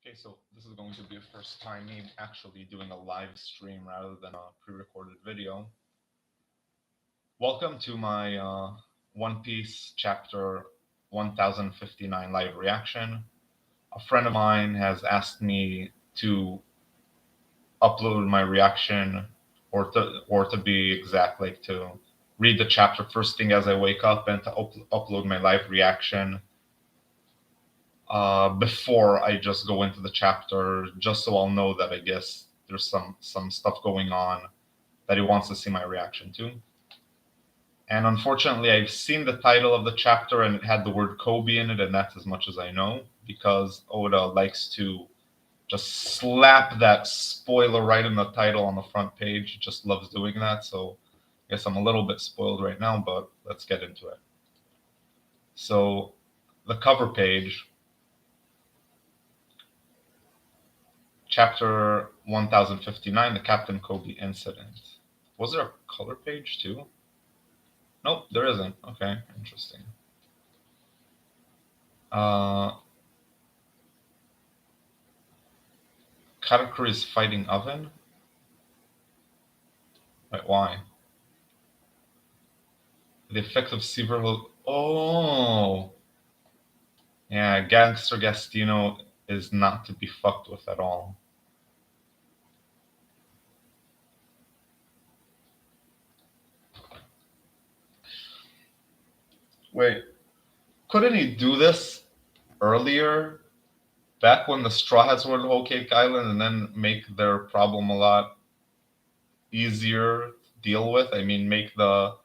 Okay, so this is going to be a first time me actually doing a live stream rather than a pre-recorded video. Welcome to my One Piece chapter 1059 live reaction. A friend of mine has asked me to upload my reaction, or to be exact, like to read the chapter first thing as I wake up and to upload my live reaction before I just go into the chapter, just so I'll know that I guess there's some stuff going on that he wants to see my reaction to. And unfortunately, I've seen the title of the chapter and it had the word Kobe in it, and that's as much as I know because Oda likes to just slap that spoiler right in the title on the front page. He just loves doing that. So I guess I'm a little bit spoiled right now, but let's get into it. So the cover page, chapter 1059, the Captain Kobe incident. Was there a color page too? Nope, there isn't. Okay, interesting. Karakuri is fighting Oven? Wait, why? The effect of Silverhill. Oh! Yeah, Gangster Gastino is not to be fucked with at all. Wait, couldn't he do this earlier? Back when the Straw Hats were in Whole Cake Island and then make their problem a lot easier to deal with? I mean, make the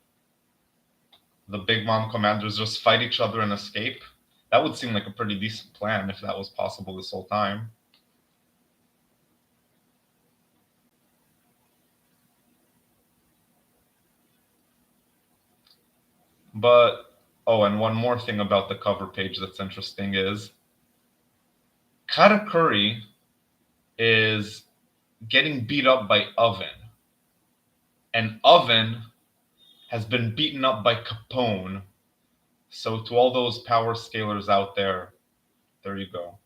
Big Mom commanders just fight each other and escape? That would seem like a pretty decent plan if that was possible this whole time. But, oh, and one more thing about the cover page that's interesting is Katakuri is getting beat up by Oven. And Oven has been beaten up by Capone. So to all those power scalers out there you go.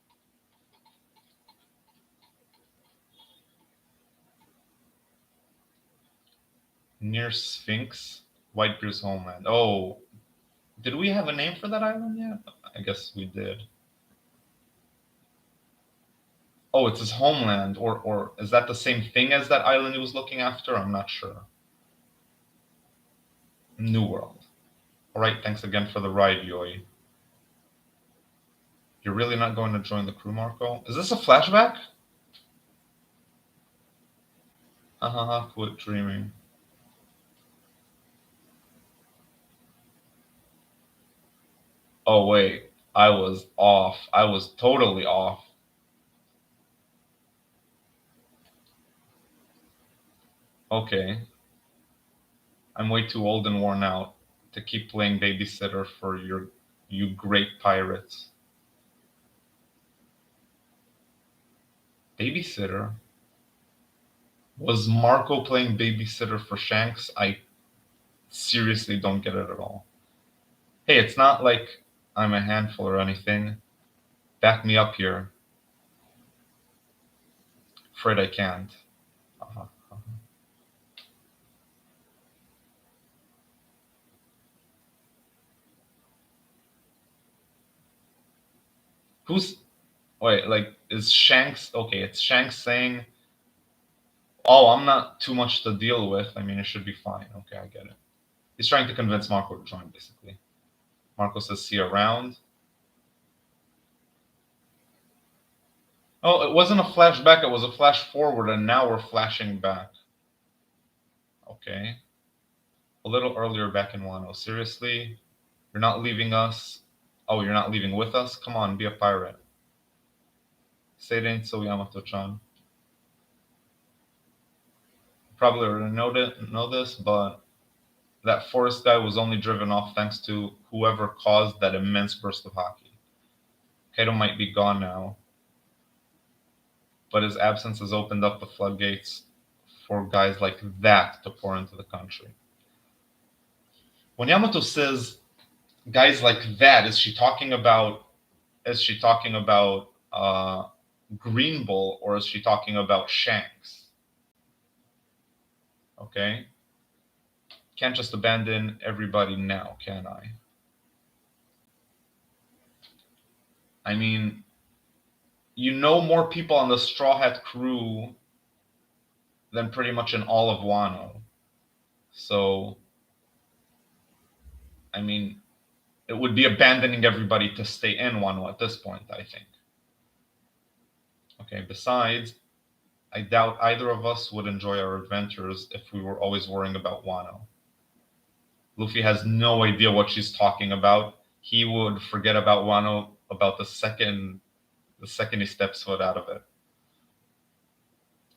Near Sphinx, Whitebeard's homeland. Oh, did we have a name for that island yet? I guess we did. Oh, it's his homeland, or is that the same thing as that island he was looking after? I'm not sure. New World. All right, thanks again for the ride, Yoi. You're really not going to join the crew, Marco? Is this a flashback? Quit dreaming. Oh, wait. I was off. I was totally off. Okay. I'm way too old and worn out to keep playing babysitter for you great pirates. Babysitter? Was Marco playing babysitter for Shanks? I seriously don't get it at all. Hey, it's not like I'm a handful or anything. Back me up here. Afraid I can't. Uh-huh. Who's wait, like is Shanks okay, it's Shanks saying, "Oh, I'm not too much to deal with. I mean, it should be fine." Okay, I get it. He's trying to convince Marco to join, basically. Marco says, "See you around." Oh, it wasn't a flashback, it was a flash forward, and now we're flashing back. Okay. A little earlier back in Wano. Seriously? You're not leaving us? Oh, you're not leaving with us? Come on, be a pirate. Say it ain't so, Yamato-chan. Probably already know this, but that forest guy was only driven off thanks to whoever caused that immense burst of haki. Kaido might be gone now, but his absence has opened up the floodgates for guys like that to pour into the country. When Yamato says guys like that, is she talking about Green Bull, or is she talking about Shanks? Okay. Can't just abandon everybody now, can I? I mean, you know more people on the Straw Hat crew than pretty much in all of Wano. So, I mean, it would be abandoning everybody to stay in Wano at this point, I think. Okay, besides, I doubt either of us would enjoy our adventures if we were always worrying about Wano. Luffy has no idea what she's talking about. He would forget about Wano about the second he steps foot out of it.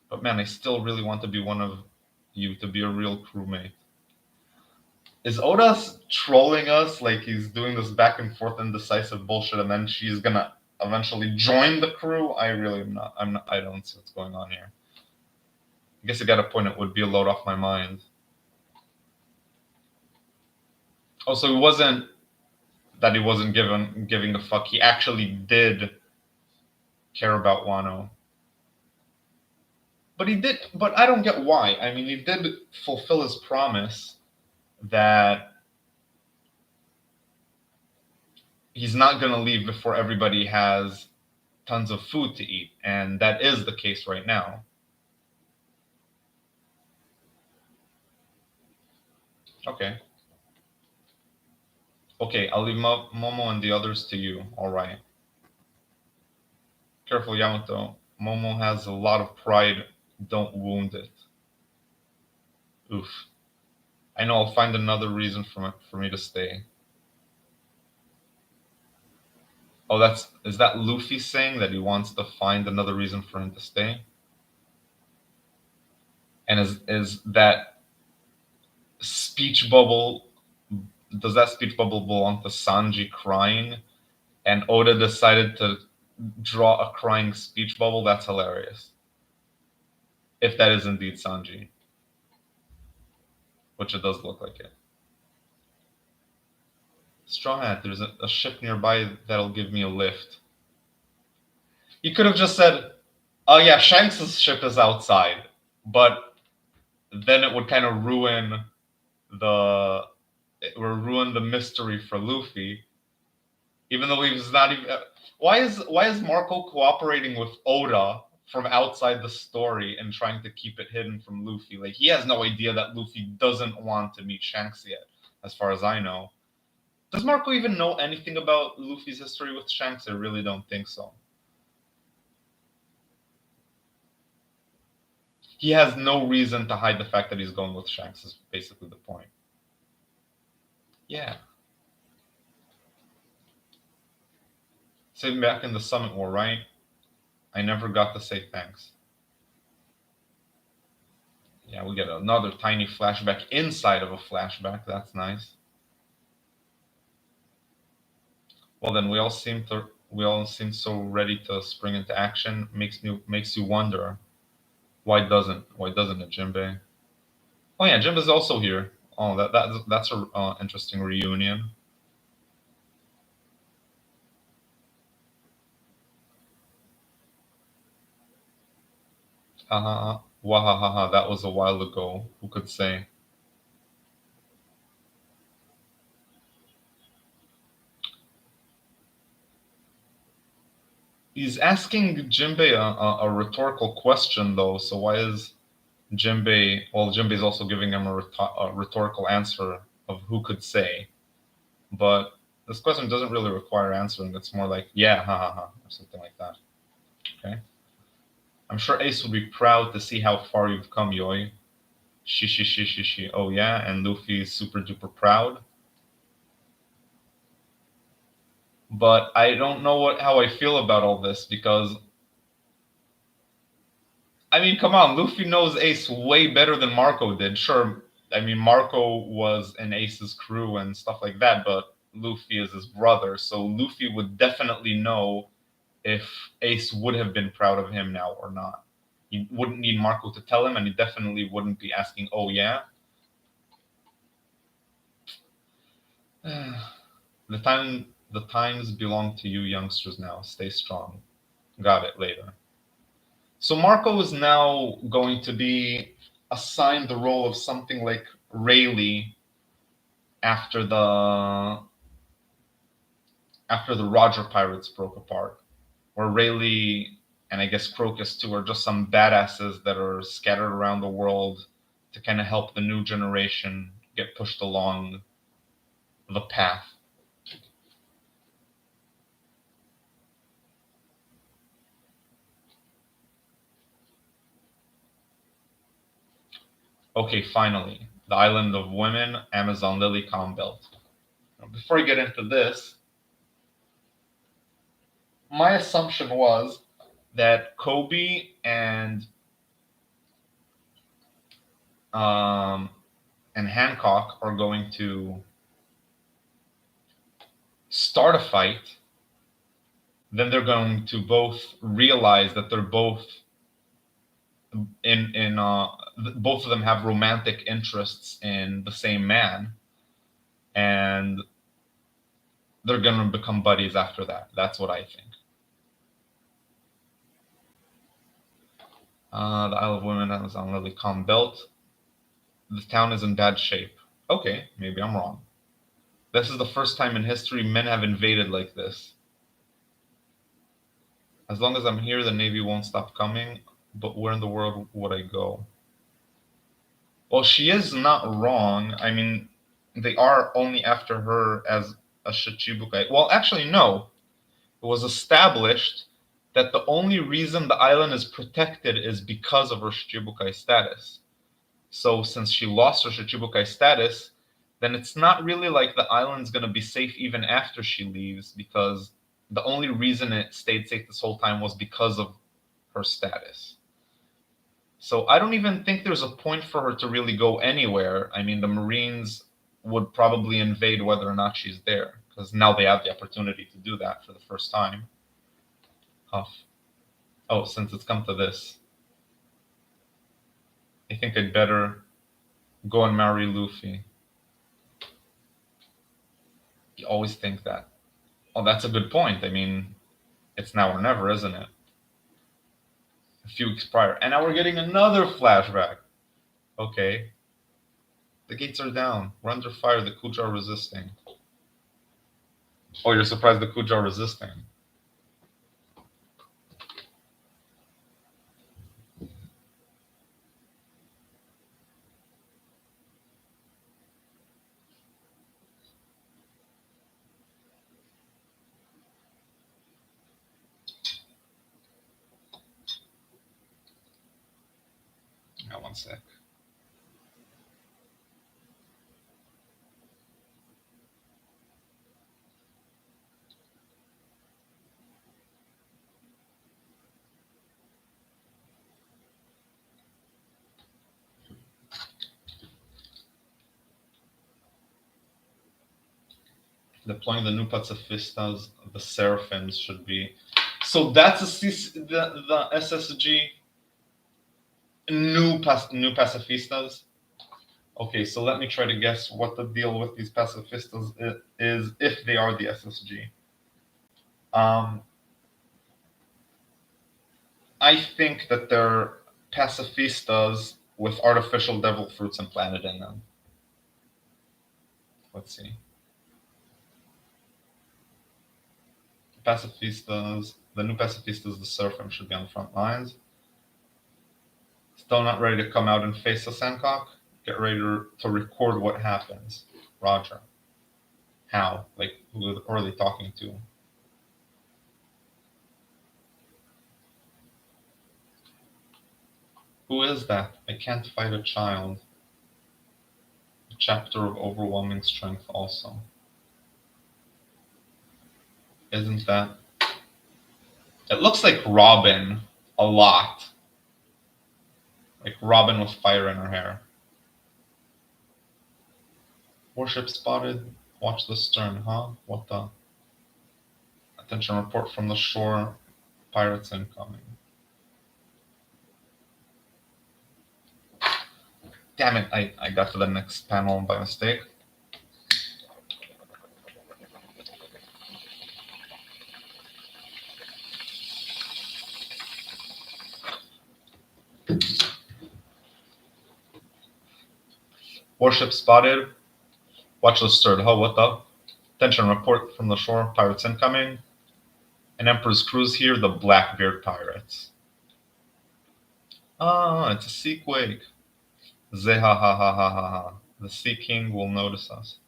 But man, I still really want to be one of you, to be a real crewmate. Is Oda trolling us like he's doing this back and forth indecisive bullshit, and then she's gonna eventually join the crew? I really am not. I'm not. I don't see what's going on here. I guess I got a point. It would be a load off my mind. Also, it wasn't that he wasn't giving a fuck. He actually did care about Wano. But he did. But I don't get why. I mean, he did fulfill his promise that he's not going to leave before everybody has tons of food to eat, and that is the case right now. Okay. Okay, I'll leave Momo and the others to you. All right. Careful, Yamato. Momo has a lot of pride. Don't wound it. Oof. I know. I'll find another reason for me to stay. Oh, is that Luffy saying that he wants to find another reason for him to stay? And is that speech bubble? Does that speech bubble belong to Sanji crying? And Oda decided to draw a crying speech bubble? That's hilarious. If that is indeed Sanji, which it does look like it. Straw Hat, there's a ship nearby that'll give me a lift. You could have just said, oh yeah, Shanks' ship is outside, but then it would kind of ruin the mystery for Luffy, even though he's not even. Why is Marco cooperating with Oda from outside the story and trying to keep it hidden from Luffy? Like, he has no idea that Luffy doesn't want to meet Shanks yet, as far as I know. Does Marco even know anything about Luffy's history with Shanks? I really don't think so. He has no reason to hide the fact that he's going with Shanks, is basically the point. Yeah. Sitting back in the Summit War, right? I never got to say thanks. Yeah, we get another tiny flashback inside of a flashback. That's nice. Well, then we all seem so ready to spring into action. Makes you wonder, why doesn't it, Jinbei? Oh yeah, Jinbei's also here. Oh, that's a interesting reunion. Haha, wahahaha. That was a while ago. Who could say? He's asking Jinbei a rhetorical question, though. So why is Jinbei? Well, Jinbei's also giving him a rhetorical answer of who could say. But this question doesn't really require answering. It's more like, yeah, ha ha ha, or something like that. Okay. I'm sure Ace would be proud to see how far you've come, Yoi. Shi. Oh yeah, and Luffy's super duper proud. But I don't know how I feel about all this, because I mean, come on, Luffy knows Ace way better than Marco did. Sure, I mean, Marco was in Ace's crew and stuff like that, but Luffy is his brother, so Luffy would definitely know if Ace would have been proud of him now or not. He wouldn't need Marco to tell him, and he definitely wouldn't be asking, oh yeah? The times belong to you youngsters now. Stay strong. Got it later. So Marco is now going to be assigned the role of something like Rayleigh after the Roger Pirates broke apart, where Rayleigh and I guess Crocus too are just some badasses that are scattered around the world to kind of help the new generation get pushed along the path. Okay, finally, the Island of Women, Amazon Lily Calm Belt. Now, before I get into this, my assumption was that Kobe um, and Hancock are going to start a fight. Then they're going to both realize that they're both in both of them have romantic interests in the same man, and they're going to become buddies after that. That's what I think. The Isle of Women is on Lily Calm Belt. The town is in bad shape. Okay, maybe I'm wrong. This is the first time in history men have invaded like this. As long as I'm here, the Navy won't stop coming. But where in the world would I go? Well, she is not wrong. I mean, they are only after her as a Shichibukai. Well, actually, no. It was established that the only reason the island is protected is because of her Shichibukai status. So, since she lost her Shichibukai status, then it's not really like the island's going to be safe even after she leaves, because the only reason it stayed safe this whole time was because of her status. So I don't even think there's a point for her to really go anywhere. I mean, the Marines would probably invade whether or not she's there, because now they have the opportunity to do that for the first time. Huff. Oh, since it's come to this, I think I'd better go and marry Luffy. You always think that. Oh, that's a good point. I mean, it's now or never, isn't it? A few weeks prior. And now we're getting another flashback. Okay. The gates are down. We're under fire. The Kuja are resisting. Oh, you're surprised the Kuja are resisting. Yeah, one sec. Deploying the new pacifistas, the Seraphims should be. So that's the SSG new pacifistas. Okay, so let me try to guess what the deal with these pacifistas is if they are the SSG. Um, I think that they're pacifistas with artificial devil fruits implanted in them. Let's see. Pacifistas, the new pacifistas, the Seraphim should be on the front lines. Still not ready to come out and face us, Hancock? Get ready to record what happens. Roger. How? Like, who are they talking to? Who is that? I can't fight a child. A chapter of overwhelming strength also. Isn't that? It looks like Robin a lot. Like Robin with fire in her hair. Warship spotted. Watch the stern, huh? What the? Attention, report from the shore. Pirates incoming. Damn it, I got to the next panel by mistake. Warship spotted. Watch list stirred. Ho, what the? Attention, report from the shore. Pirates incoming. An Emperor's cruise here, the Blackbeard Pirates. Ah, it's a sea quake. Zeha ha ha ha ha ha. The Sea King will notice us.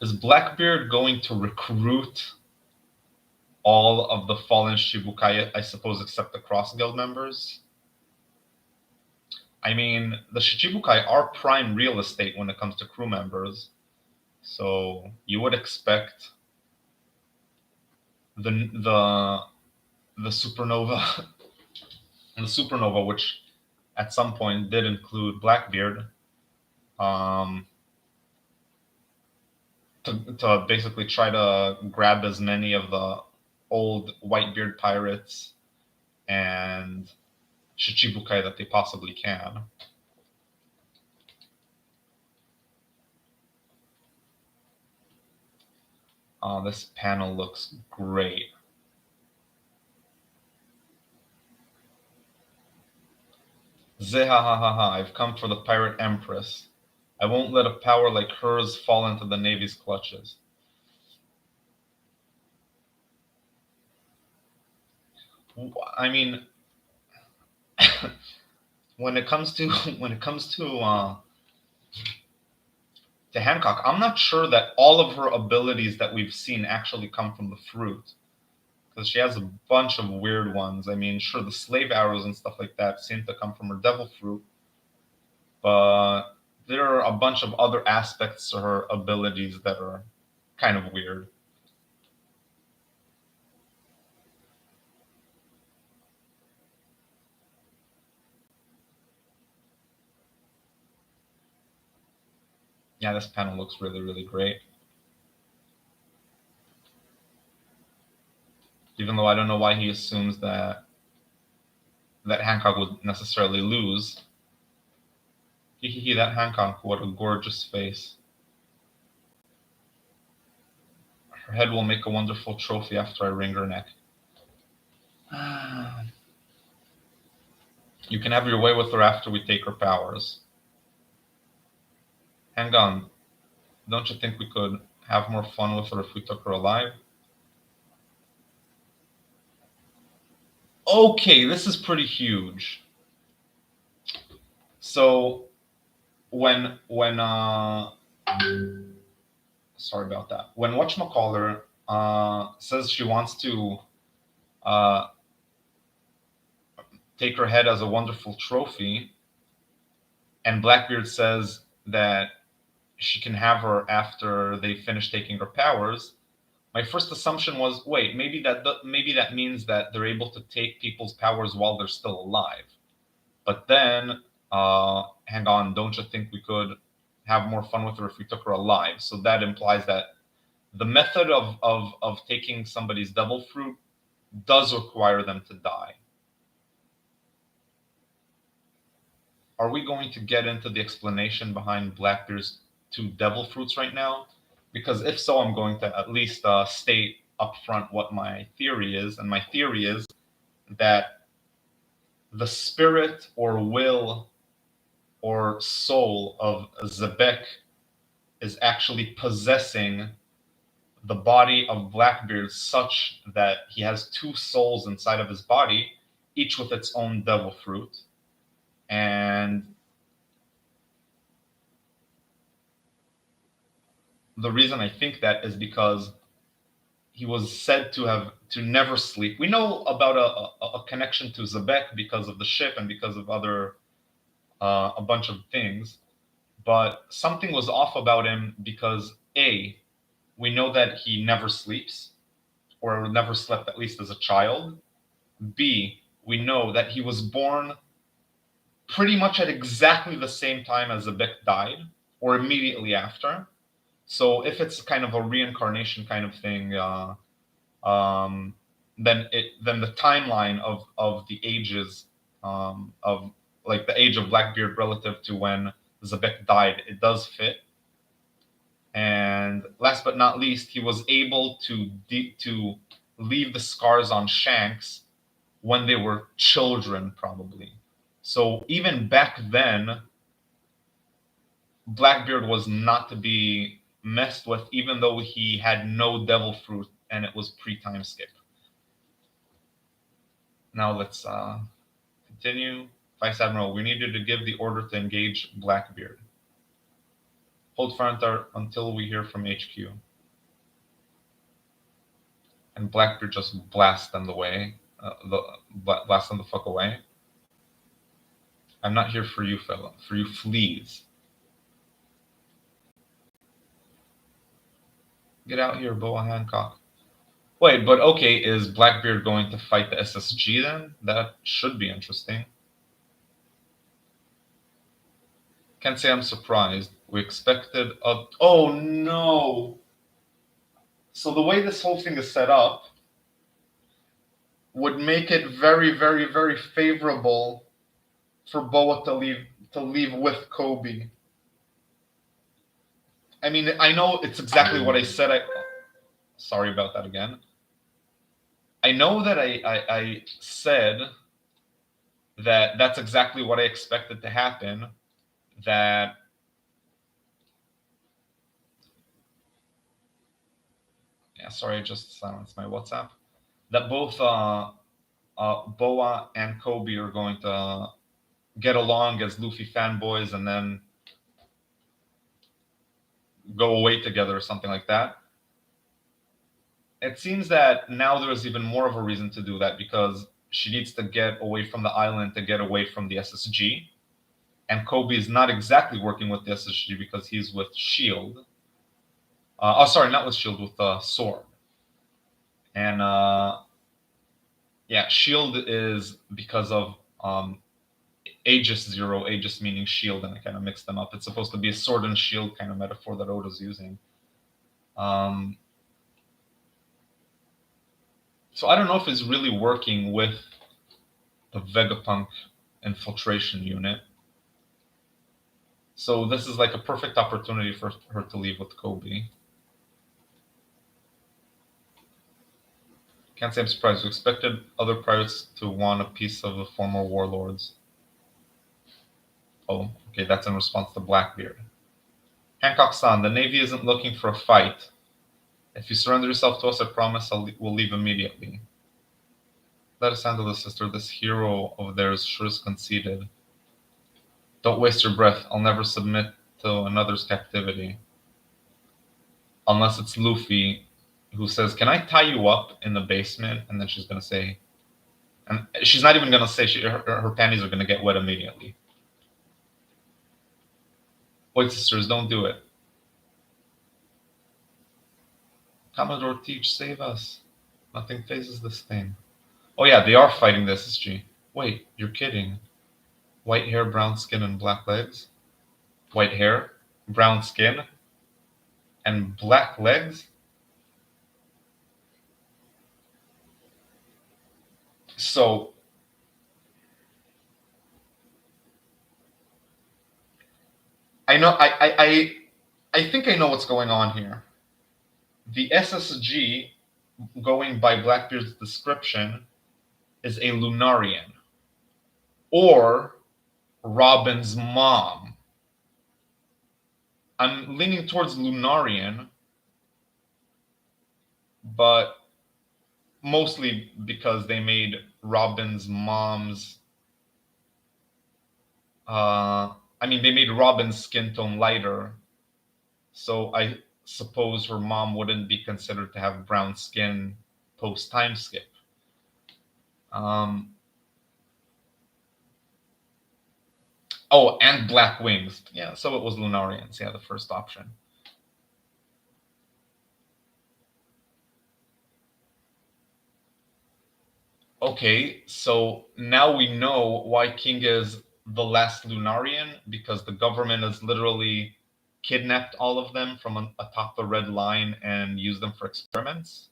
Is Blackbeard going to recruit all of the fallen Shichibukai, I suppose, except the Cross Guild members? I mean, the Shichibukai are prime real estate when it comes to crew members, so you would expect the supernova, the supernova, which at some point did include Blackbeard, to basically try to grab as many of the old Whitebeard pirates and Shichibukai that they possibly can. This panel looks great. Zehahaha, I've come for the Pirate Empress. I won't let a power like hers fall into the Navy's clutches. I mean, when it comes to Hancock, I'm not sure that all of her abilities that we've seen actually come from the fruit, because she has a bunch of weird ones. I mean, sure, the slave arrows and stuff like that seem to come from her devil fruit, but there are a bunch of other aspects to her abilities that are kind of weird. Yeah, this panel looks really, really great. Even though I don't know why he assumes that Hancock would necessarily lose. That Hancock, what a gorgeous face. Her head will make a wonderful trophy after I wring her neck. You can have your way with her after we take her powers. Hang on. Don't you think we could have more fun with her if we took her alive? Okay, this is pretty huge. So when sorry about that. When whatchamacallit says she wants to take her head as a wonderful trophy, and Blackbeard says that she can have her after they finish taking her powers, my first assumption was, wait, maybe that means that they're able to take people's powers while they're still alive. But then, hang on, don't you think we could have more fun with her if we took her alive? So that implies that the method of taking somebody's devil fruit does require them to die. Are we going to get into the explanation behind Blackbeard's 2 devil fruits right now? Because if so, I'm going to at least state upfront what my theory is. And my theory is that the spirit or will or soul of Xebec is actually possessing the body of Blackbeard such that he has 2 souls inside of his body, each with its own devil fruit. And the reason I think that is because he was said to never sleep. We know about a connection to Xebec because of the ship and because of other a bunch of things, but something was off about him because A, we know that he never sleeps, or never slept, at least as a child. B, we know that he was born pretty much at exactly the same time as Xebec died, or immediately after. So if it's kind of a reincarnation kind of thing, then the timeline of the ages of like the age of Blackbeard relative to when Xebec died, it does fit. And last but not least, he was able to leave the scars on Shanks when they were children, probably. So even back then, Blackbeard was not to be messed with, even though he had no devil fruit and it was pre-time skip. Now let's continue. Vice Admiral, we need you to give the order to engage Blackbeard. Hold fire until we hear from HQ. And Blackbeard just blasts them blast them the fuck away. I'm not here for you, fella. For you fleas. Get out here, Boa Hancock. Wait, but okay, is Blackbeard going to fight the SSG then? That should be interesting. Can't say I'm surprised. We expected a... Oh no! So the way this whole thing is set up would make it very, very, very favorable for Boa to leave with Kobe. I mean, I know it's exactly what I said. Sorry about that again. I know that I said that that's exactly what I expected to happen. That sorry, I just silenced my WhatsApp. That both Boa and Kobe are going to get along as Luffy fanboys and then go away together or something like that. It seems that now there's even more of a reason to do that because she needs to get away from the island to get away from the SSG. And Kobe is not exactly working with the SSG because he's with SHIELD. Sorry, not with SHIELD, with SWORD. And SHIELD is because of Aegis Zero, Aegis meaning shield, and I kind of mixed them up. It's supposed to be a sword and shield kind of metaphor that Oda's using. So I don't know if it's really working with the Vegapunk infiltration unit. So this is like a perfect opportunity for her to leave with Kobe. Can't say I'm surprised. We expected other pirates to want a piece of the former warlords. Oh, okay, that's in response to Blackbeard. Hancock-san, the Navy isn't looking for a fight. If you surrender yourself to us, I promise we'll leave immediately. Let us handle this, sister. This hero of theirs sure is conceited. Don't waste your breath. I'll never submit to another's captivity. Unless it's Luffy, who says, can I tie you up in the basement? And then she's going to say... And she's not even going to say her panties are going to get wet immediately. Wait, sisters, don't do it. Commodore Teach, save us. Nothing phases this thing. Oh yeah, they are fighting the SSG. Wait, you're kidding. White hair, brown skin, and black legs? White hair, brown skin, and black legs? So... I think I know what's going on here. The SSG, going by Blackbeard's description, is a Lunarian. Or Robin's mom. I'm leaning towards Lunarian, but mostly because they made Robin's mom's... they made Robin's skin tone lighter, so I suppose her mom wouldn't be considered to have brown skin post time skip. Oh, and black wings. Yeah, so it was Lunarians. Yeah, the first option. Okay, so now we know why King is the last Lunarian, because the government has literally kidnapped all of them from atop the Red Line and used them for experiments.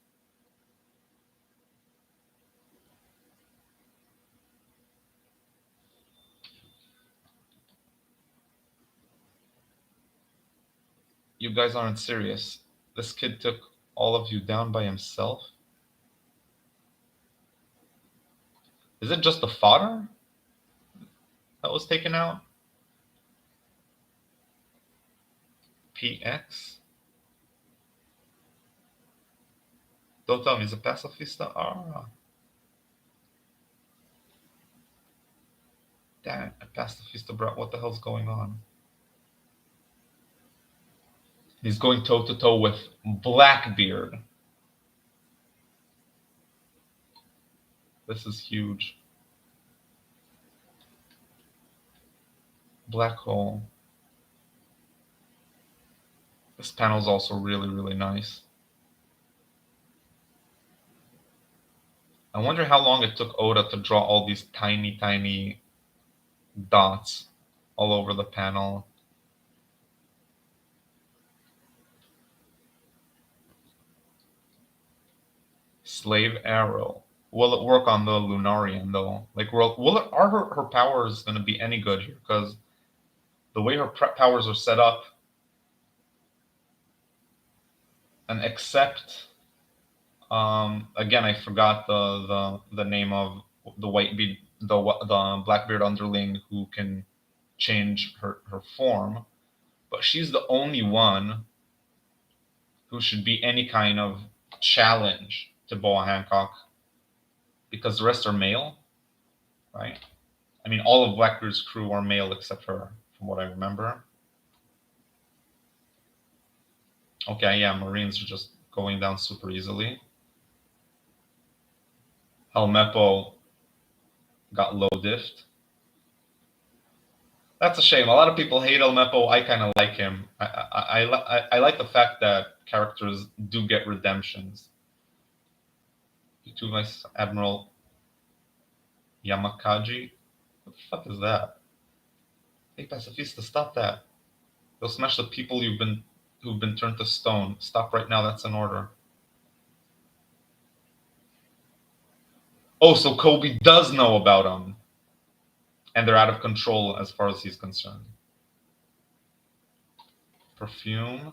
You guys aren't serious. This kid took all of you down by himself? Is it just the fodder that was taken out? PX? Don't tell me, he's a pacifista? Ah, damn, a pacifista, bro. What the hell's going on? He's going toe to toe with Blackbeard. This is huge. Black hole. This panel is also really, really nice. I wonder how long it took Oda to draw all these tiny, tiny dots all over the panel. Slave arrow. Will it work on the Lunarian though? Like, are her powers going to be any good here? Because the way her powers are set up, and except, again, I forgot the name of the the Blackbeard underling who can change her form, but she's the only one who should be any kind of challenge to Boa Hancock, because the rest are male, right? I mean, all of Blackbeard's crew are male except her, from what I remember. Okay, yeah, Marines are just going down super easily. Helmeppo got low diffed. That's a shame. A lot of people hate Helmeppo. I kind of like him. I like the fact that characters do get redemptions. YouTube Vice Admiral Yamakaji. What the fuck is that? Hey, pacifista, stop that. You'll smash the people who've been turned to stone. Stop right now. That's an order. Oh, so Kobe does know about them, and they're out of control as far as he's concerned. Perfume.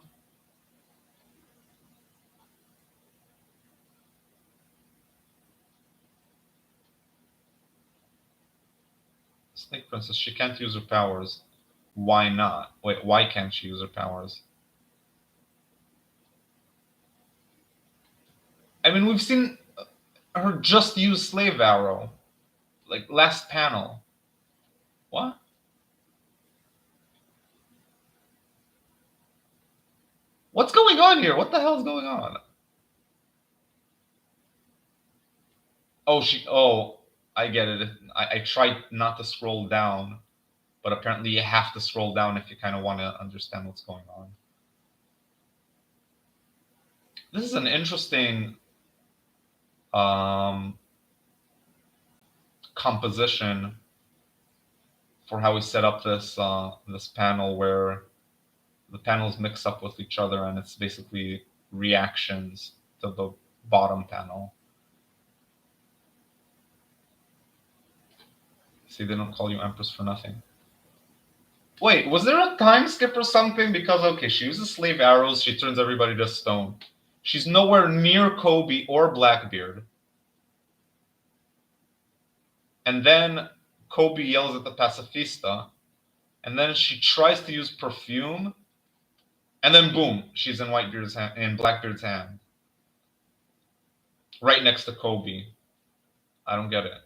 Snake Princess. She can't use her powers. Why not? Wait, why can't she use her powers? I mean, we've seen her just use Slave Arrow, like last panel. What? What's going on here? What the hell is going on? Oh, Oh, I get it. I tried not to scroll down, but apparently you have to scroll down if you kind of want to understand what's going on. This is an interesting composition for how we set up this panel, where the panels mix up with each other and it's basically reactions to the bottom panel. See, they don't call you Empress for nothing. Wait, was there a time skip or something? Because, okay, she uses slave arrows, she turns everybody to stone. She's nowhere near Kobe or Blackbeard. And then Kobe yells at the pacifista, and then she tries to use perfume, and then boom, she's in in Blackbeard's hand. Right next to Kobe. I don't get it.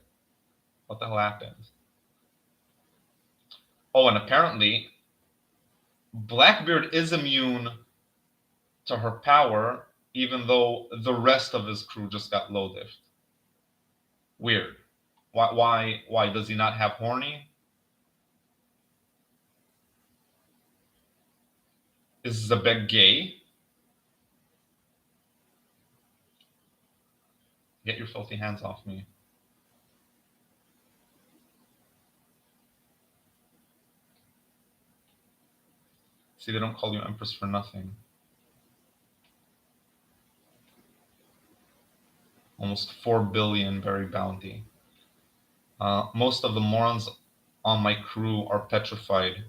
What the hell happened? Oh, and apparently Blackbeard is immune to her power, even though the rest of his crew just got low diffed. Weird. Why does he not have horny? Is Zebek gay? Get your filthy hands off me. See, they don't call you Empress for nothing. Almost 4 billion berry bounty. Most of the morons on my crew are petrified.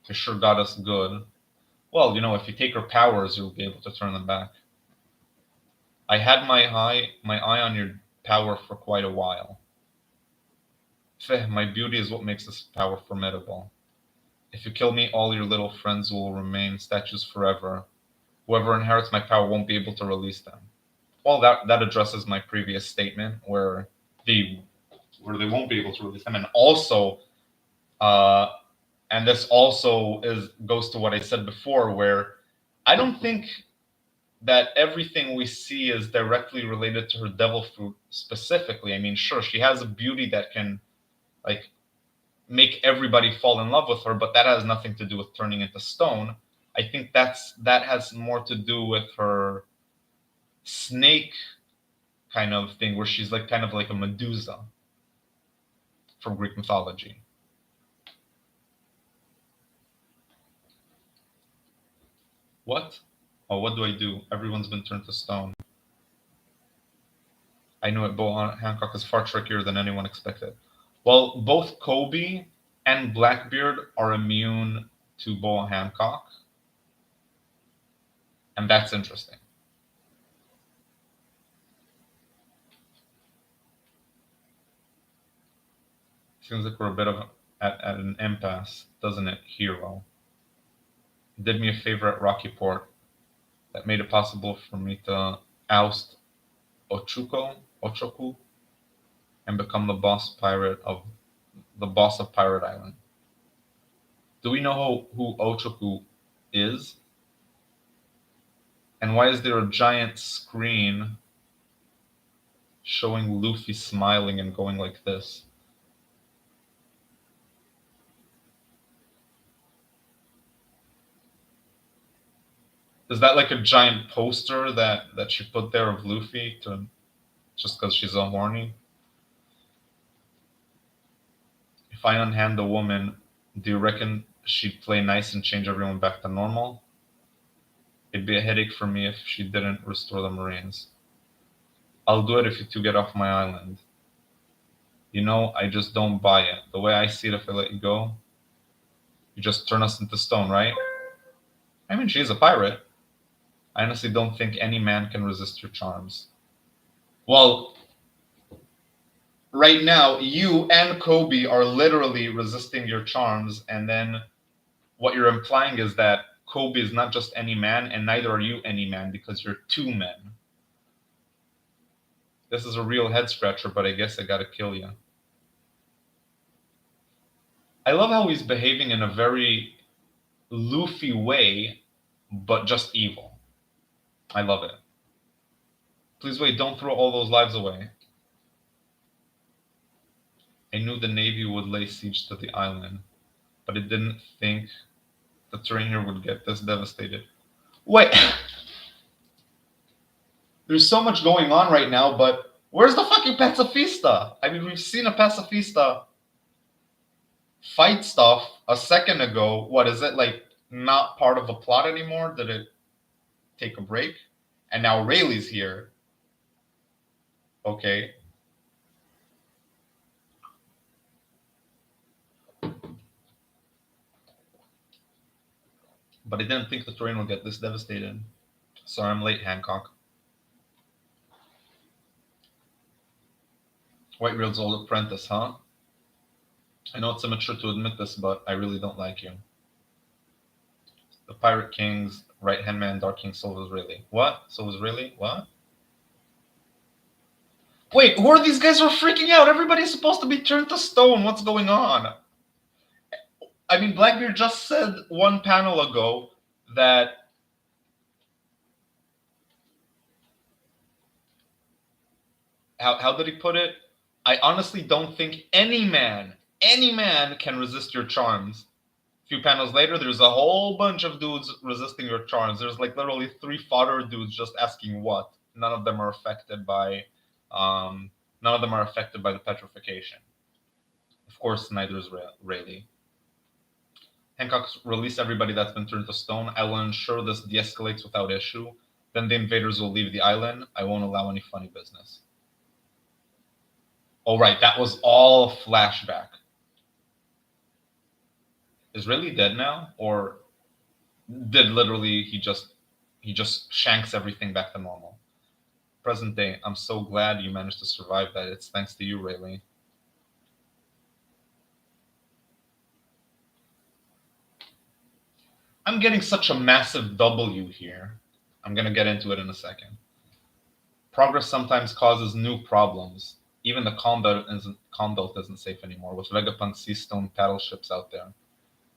You sure got us good. Well, you know, if you take her powers, you'll be able to turn them back. I had my eye on your power for quite a while. My beauty is what makes this power formidable. If you kill me, all your little friends will remain statues forever. Whoever inherits my power won't be able to release them. Well, that addresses my previous statement the where they won't be able to release them, and also, uh, and this also goes to what I said before, where I don't think that everything we see is directly related to her devil fruit specifically. I mean, sure, she has a beauty that can like make everybody fall in love with her, but that has nothing to do with turning into stone. I think that has more to do with her snake kind of thing, where she's like kind of like a Medusa from Greek mythology. What? Oh, what do I do? Everyone's been turned to stone. I knew it. Bo Hancock is far trickier than anyone expected. Well, both Kobe and Blackbeard are immune to Bo Hancock, and that's interesting. Seems like we're a bit of at an impasse, doesn't it, hero? Did me a favor at Rockyport that made it possible for me to oust Ochoku, and become the boss of Pirate Island. Do we know who Ochoku is? And why is there a giant screen showing Luffy smiling and going like this? Is that like a giant poster that she put there of Luffy to just because she's so horny? If I unhand the woman, do you reckon she'd play nice and change everyone back to normal? It'd be a headache for me if she didn't restore the Marines. I'll do it if you two get off my island. You know, I just don't buy it. The way I see it, if I let you go, you just turn us into stone, right? I mean, she's a pirate. I honestly don't think any man can resist your charms. Well, right now, you and Kobe are literally resisting your charms, and then what you're implying is that Kobe is not just any man, and neither are you any man because you're two men. This is a real head scratcher, but I guess I gotta kill you. I love how he's behaving in a very Luffy way, but just evil. I love it. Please wait, don't throw all those lives away. I knew the Navy would lay siege to the island, but I didn't think the terrain here would get this devastated. Wait, there's so much going on right now, but where's the fucking pacifista? I mean, we've seen a pacifista fight stuff a second ago. What is it, like, not part of the plot anymore? Did it take a break? And now Rayleigh's here. Okay. But I didn't think the terrain would get this devastated. Sorry, I'm late, Hancock. Whitebeard's old apprentice, huh? I know it's immature to admit this, but I really don't like you. The Pirate King's right-hand man, Dark King Silver's Rayleigh. What? Silver's Rayleigh? What? Wait, who are these guys who are freaking out? Everybody's supposed to be turned to stone. What's going on? I mean, Blackbeard just said one panel ago that how did he put it? I honestly don't think any man can resist your charms. A few panels later, there's a whole bunch of dudes resisting your charms. There's like literally 3 fodder dudes just asking what. None of them are affected by the petrification. Of course, neither is Rayleigh. Hancock, release everybody that's been turned to stone. I will ensure this de-escalates without issue. Then the invaders will leave the island. I won't allow any funny business. Oh, right, that was all flashback. Is Rayleigh dead now? Or did literally he just shanks everything back to normal? Present day, I'm so glad you managed to survive that. It's thanks to you, Rayleigh. I'm getting such a massive W here. I'm going to get into it in a second. Progress sometimes causes new problems. Even the Calm Belt isn't safe anymore, with Vegapunk Sea Stone paddle ships out there.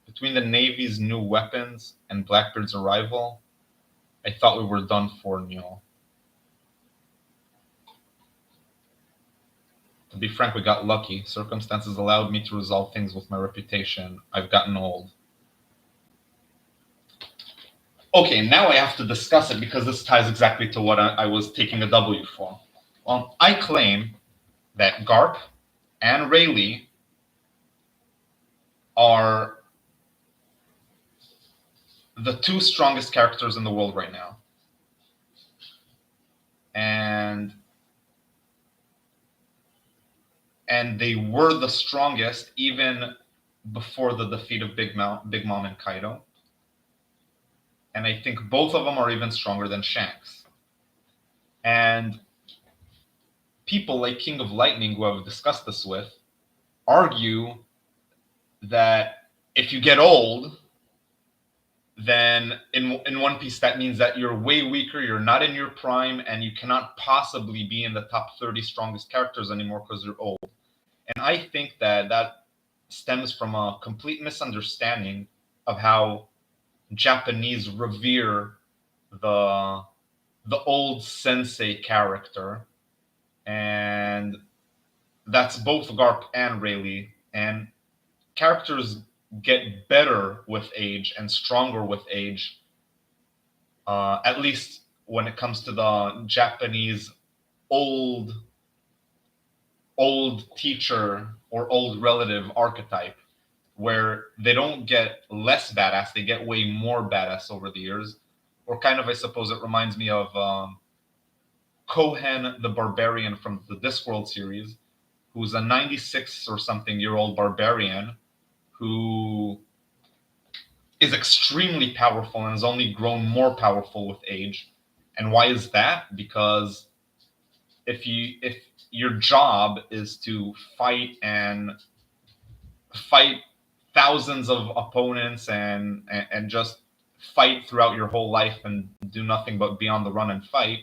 Between the Navy's new weapons and Blackbeard's arrival, I thought we were done for, Neil. To be frank, we got lucky. Circumstances allowed me to resolve things with my reputation. I've gotten old. Okay, now I have to discuss it because this ties exactly to what I was taking a W for. Well, I claim that Garp and Rayleigh are the two strongest characters in the world right now. And they were the strongest even before the defeat of Big Mom and Kaido. And I think both of them are even stronger than Shanks. And people like King of Lightning, who I've discussed this with, argue that if you get old, then in One Piece that means that you're way weaker, you're not in your prime, and you cannot possibly be in the top 30 strongest characters anymore because you're old. And I think that stems from a complete misunderstanding of how Japanese revere the old sensei character, and that's both Garp and Rayleigh. And characters get better with age and stronger with age, at least when it comes to the Japanese old teacher or old relative archetype, where they don't get less badass, they get way more badass over the years. Or kind of, I suppose it reminds me of Kohen the Barbarian from the Discworld series, who's a 96 or something year old barbarian who is extremely powerful and has only grown more powerful with age. And why is that? Because if your job is to fight thousands of opponents and just fight throughout your whole life and do nothing but be on the run and fight,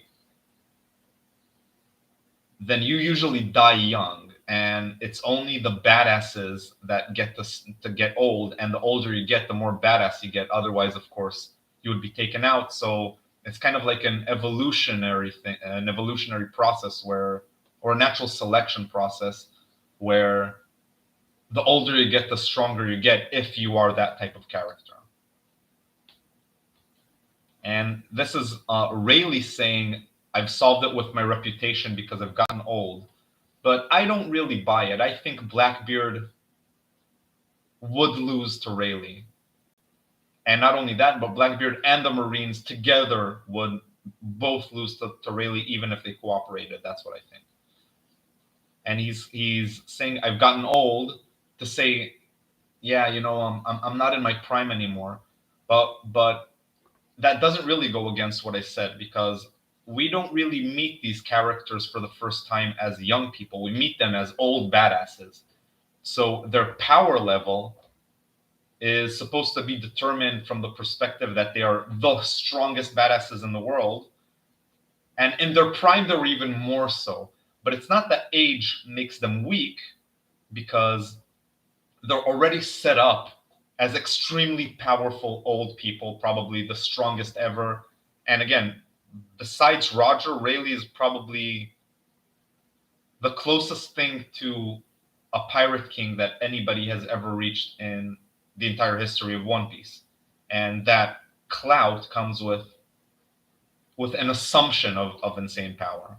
then you usually die young. And it's only the badasses that get to get old, and the older you get, the more badass you get. Otherwise, of course, you would be taken out. So it's kind of like an evolutionary thing, an evolutionary process or a natural selection process, where the older you get, the stronger you get if you are that type of character. And this is Rayleigh saying, I've solved it with my reputation because I've gotten old. But I don't really buy it. I think Blackbeard would lose to Rayleigh. And not only that, but Blackbeard and the Marines together would both lose to Rayleigh, even if they cooperated. That's what I think. And he's saying, I've gotten old, to say, yeah, I'm not in my prime anymore. But that doesn't really go against what I said, because we don't really meet these characters for the first time as young people. We meet them as old badasses. So their power level is supposed to be determined from the perspective that they are the strongest badasses in the world. And in their prime, they're even more so. But it's not that age makes them weak, because they're already set up as extremely powerful old people, probably the strongest ever. And again, besides Roger, Rayleigh is probably the closest thing to a pirate king that anybody has ever reached in the entire history of One Piece. And that clout comes with an assumption of insane power.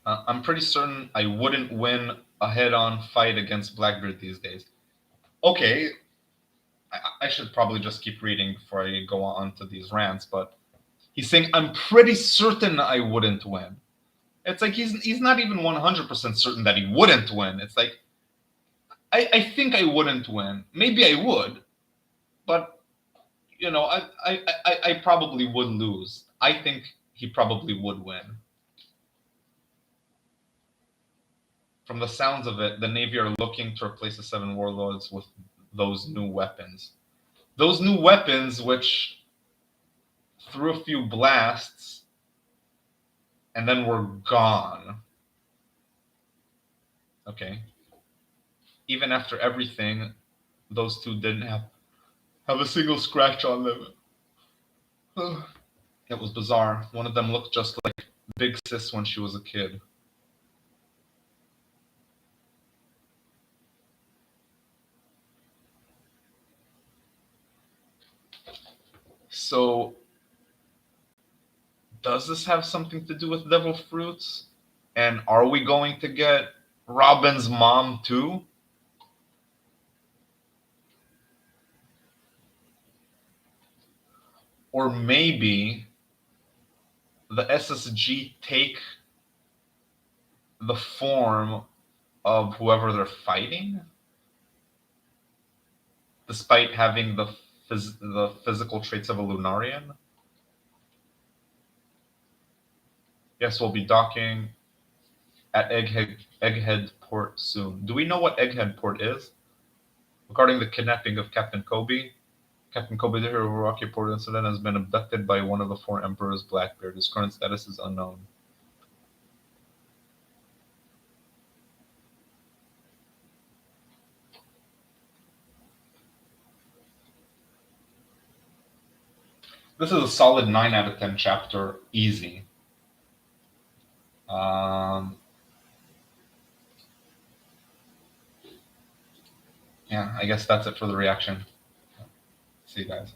I'm pretty certain I wouldn't win a head-on fight against Blackbeard these days. Okay, I should probably just keep reading before I go on to these rants, but he's saying, I'm pretty certain I wouldn't win. It's like he's not even 100% certain that he wouldn't win. It's like, I think I wouldn't win. Maybe I would, but I probably would lose. I think he probably would win. From the sounds of it, the Navy are looking to replace the Seven Warlords with those new weapons. those new weapons, which threw a few blasts and then were gone. Okay. Even after everything, those two didn't have a single scratch on them. It was bizarre. One of them looked just like Big Sis when she was a kid. So, does this have something to do with devil fruits? And are we going to get Robin's mom too? Or maybe the SSG take the form of whoever they're fighting, despite having the physical traits of a Lunarian. Yes, we'll be docking at Egghead Port soon. Do we know what Egghead Port is? Regarding the kidnapping of Captain Kobe, Captain Kobe, the hero of Rocky Port incident, has been abducted by one of the four emperors, Blackbeard. His current status is unknown. This is a solid 9 out of 10 chapter, easy. Yeah, I guess that's it for the reaction. See you guys.